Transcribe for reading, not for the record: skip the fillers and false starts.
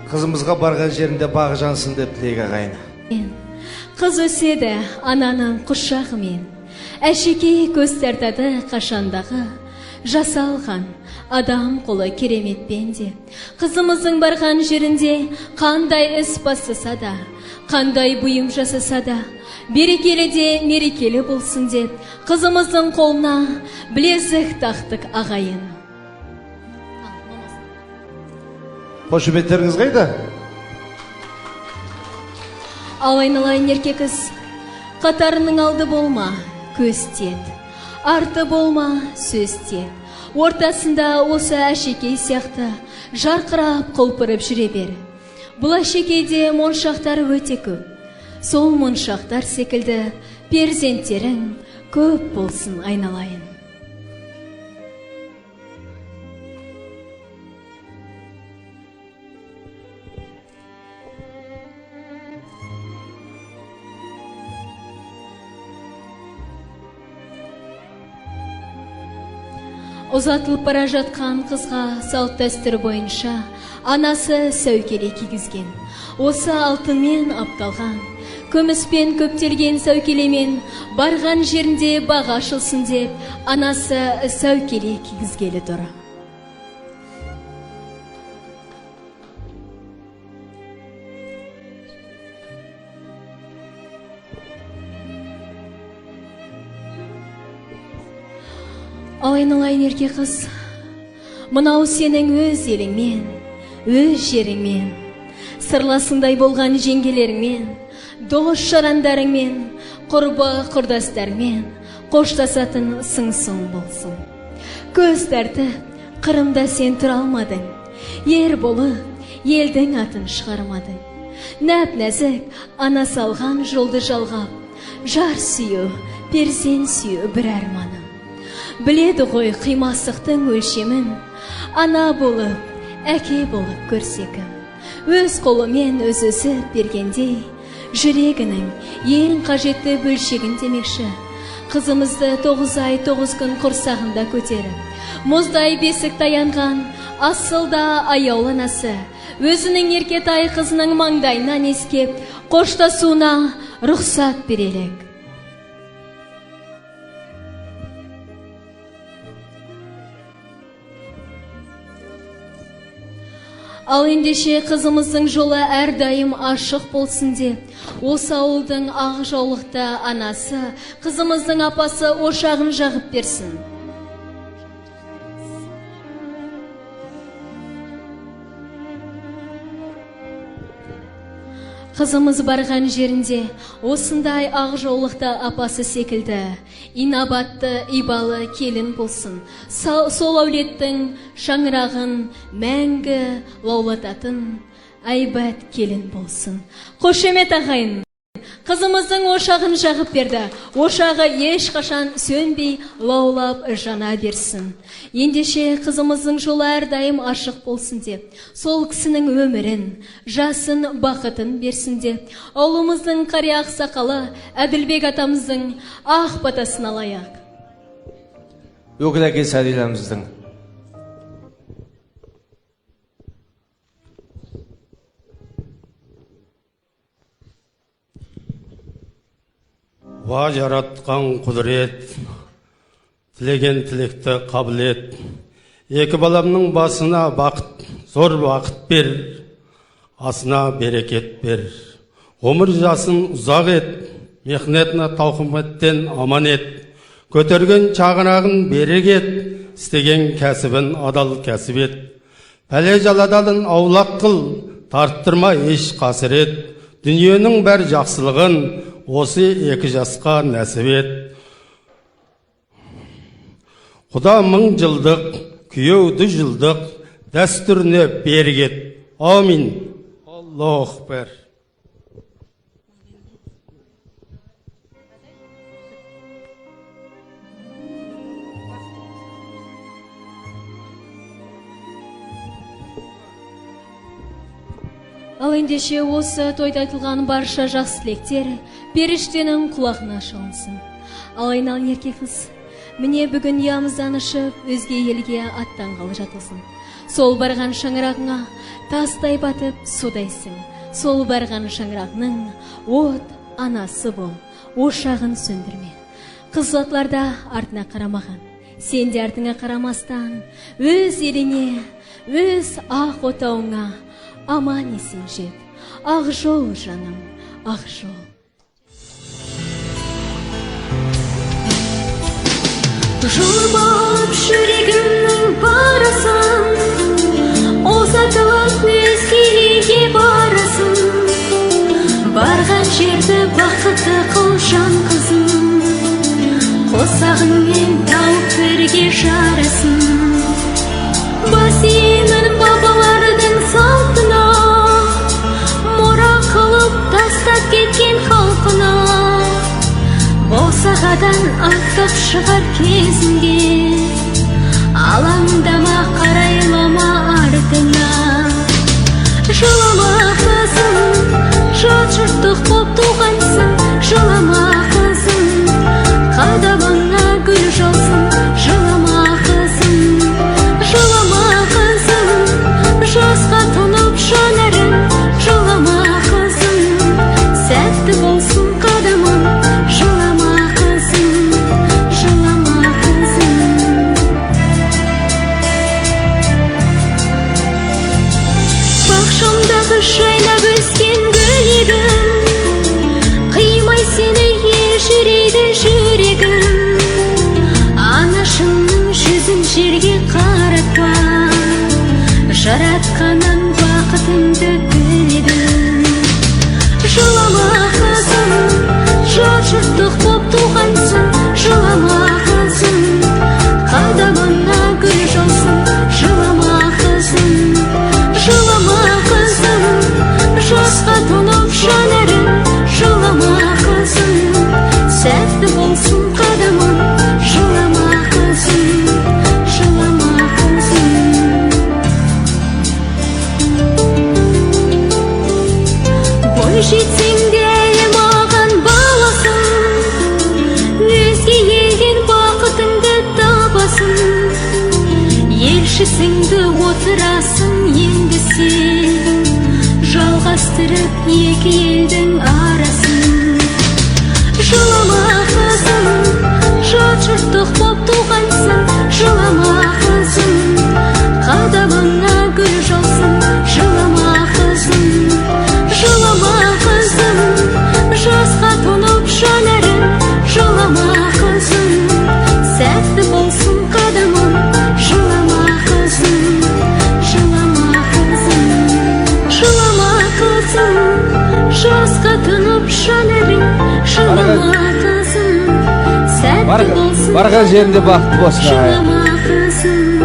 Қызымызға барған жерінде бағы жансын деп тілек ағайын. Қыз өседі ананың құшағымен, әшекей көз тартады қашандағы, жасалған адам қолы кереметпен де. Қызымыздың барған жерінде қандай іс бастаса да, қандай бұйым жасаса да, берекелі де мерекелі болсын деп, қызымыздың қолына білезік тақтық ағайын. Қошеметтеріңіз қайда? Ал айналайын ерке қыз, қатарының алды болма, көз тет, арты болма, сөз тет. Ортасында осы әшекей сияқты жарқырап құлпырып жүре бер. Бұл әшекейде моншақтар өте көп. Сол моншақтар секілді перзенттерің көп болсын айналайын. Ұзатылып бара жатқан қызға салт дәстүр бойынша анасы сәукеле кигізген. Осы алтынмен апталған, күміспен көптелген сәукелемен барған жерінде баға ашылсын деп, анасы сәукеле кигізгелі тұр. Айналайын ерке қыз, мынау сенің өз еліңмен, өз жеріңмен, сырласындай болған жеңгелеріңмен, дос жарандарыңмен, құрбы құрдастармен қоштасатын сыңсың болсын. Көз тартып, қырымда сен тұра алмадың, ер болып, елдің атын шығармадың. Нәп-нәзік ана салған жолды жалғап, жар сүйу, перзен сүйу бір арманым. Біледі ғой қимастықтың өлшемін, ана болып, әке болып көрсекім. Өз қолымен өзі бергендей, жүрегінің ең қажетті бөлшегін демекші. Қызымызды 9 ай 9 күн құрсағында көтеріп, мұздай бесік таянған асылда аяулы анасы, өзінің еркетай қызының маңдайынан ескеп, қоштасуына рұқсат берелік. Ал ендеше қызымыздың жолы әрдайым ашық болсын деп, осы ауылдың ақ жаулықты анасы, қызымыздың апасы ошағын жағып берсін. Қызымыз барған жерінде осындай ақ жаулықты апасы секілді, инабатты, ибалы келін болсын. Сол әулеттің шаңырағын мәңгі лаулататын әйбат келін болсын. Қошемет ағайын, қызымыздың ошағын жағып берді. Ошағы ешқашан сөнбей лаулап жана берсін. Ендеше қызымыздың жолы әрдайым ашық болсын деп, сол кісінің өмірін, жасын, бақытын берсін деп, ауылымыздың қария ақсақалы Әділбек атамыздың ақ батасын алайық. Өкіл әке Сәдиламыздың. Ва жаратқан құдірет, тілеген тілекті қабілет. Екі баламның басына бақыт, зор бақыт бер, асына берекет бер. Ғұмыр жасын ұзақ ет, мехнетіне тауқыметтен аман ет. Көтерген чағырағын берек ет, істеген кәсібін адал кәсіп ет. Пәле жаладалын аулақ қыл, тарттырма еш қасірет. Дүниенің бәр жақсылығын осы екі жасқа нәсіп ет. Құда 1000 жылдық, күйеуді жылдық, дәстүріне берік ет. Амин. Аллаху акбар. Ал ендеше осы тойда айтылған барша жақсы тілектер періштенің құлағына шалынсын. Ал айналайын ерке қыз, міне бүгін ямыздан ұшып, өзге елге аттанғалы жатылсын. Сол барған шаңырағыңа тастай батып судайсың. Сол барған шаңырағының от анасы бол, ошағын сөндірме. Қыз атларда артына қарамаған, сен де артыңа қарамастан, өз еліне, өз ақ отауыңа аман есен жет. Ақ жол жаным, ақ жол. Жұлып жүрегімнің барасын, ұзатылып өзгеге барасын. Барған жерді бақытты қыл жан қызым, қосағыңмен тауып бірге жарасын. Бас иемін бабалардың салтына, мұра қылып тастап кеткен халқына. Босағадан аттап шығар кезінде, алаңдама қарайлама артыңа. Жылама қызым, жат жұрттық боп туғансың. Жылама қызым, қадамыңа гүл жаусын. Жылама қызым, жылама қызым, жасқа тұнып жанарың. Жылама қызым, сәтті болсын қадамың. Жылама қызым, жылама қызым. Бақшамдағы жайнап өскен гүл егін, қимай сені ежірейді жүрегім. Анашыңның жүзін жерге қаратпа, жаратқаннан бақытыңды тіледім. Жылама қызым, жат жұрттық боп туғансың. Жылама қызым, қадамыңа гүл жаусын. Жылама қызым, жылама қызым, жасқа тұнып жанарың. Жылама қызым, сәтті болсын қадамың. Жылама қызым, жылама қызым. Бой жетсең де маған баласың, өзге елден бақытыңды табасың. Елшісіңді отырасың енді сен, жалғастырып екі елдің арасын. Жылама қызым, жат жұрттық боп туғансың. Жылама қызым, қадамыңа гүл жаусын. Жылама қызым, жылама қызым, жасқа тұнып жанарың. Жылама қызым, сәтті болсын қадамың. Жылама қызым, жылама қызым. Жылама қызым, жасқа тұнып жанарың. Жылама қызым, сәтті болсын. Барған жерінде бақытты болсын. Жылама қызым.